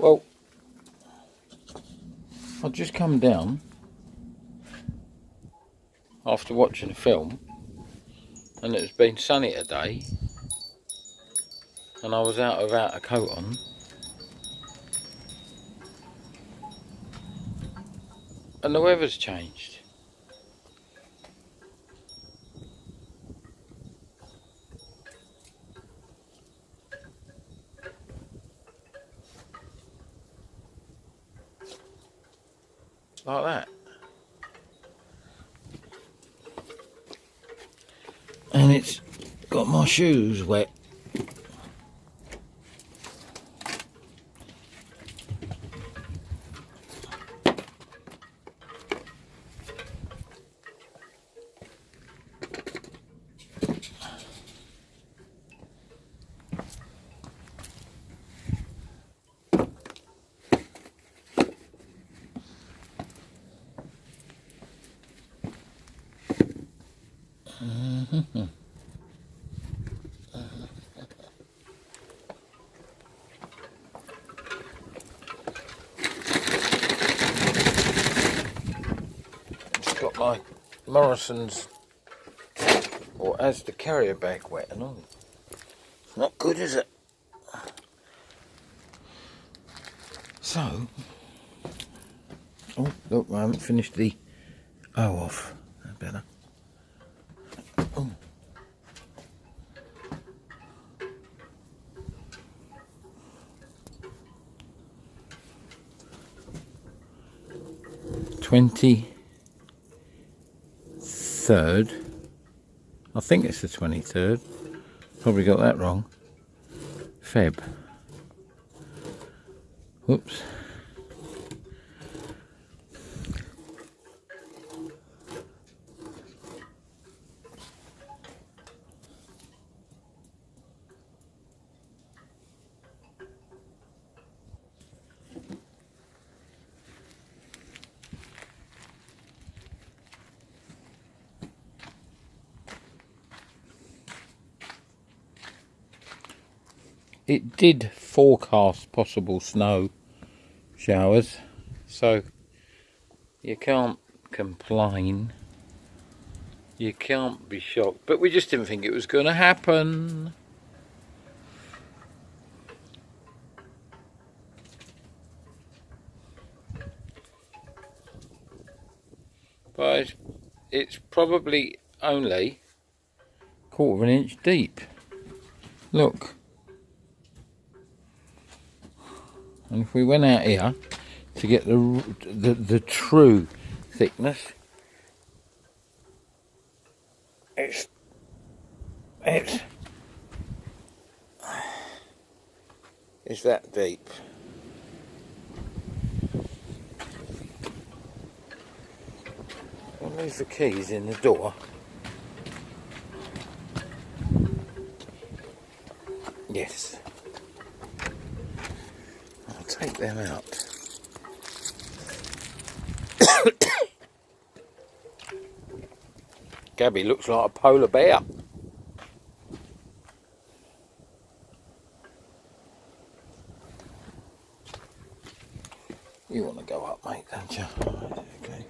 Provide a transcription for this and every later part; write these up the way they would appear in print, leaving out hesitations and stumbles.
Well, I've just come down after watching a film, and it's been sunny today, and I was out without a coat on. And the weather's changed. Like that. And it's got my shoes wet. It's got my Morrison's or as the carrier bag wet and all. It's not good, is it? So, oh look, I haven't finished the O off. That's better. Oh. $23rd. I think it's the 23rd. Probably got that wrong. Feb. Whoops. It did forecast possible snow showers, so you can't complain. You can't be shocked, but we just didn't think it was going to happen. But it's probably only 1/4 inch deep. Look. And if we went out here to get the true thickness, it's that deep. I'll leave the keys in the door. Yes. I'll take them out. Gabby looks like a polar bear. You want to go up, mate, don't you? Okay.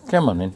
Come on in.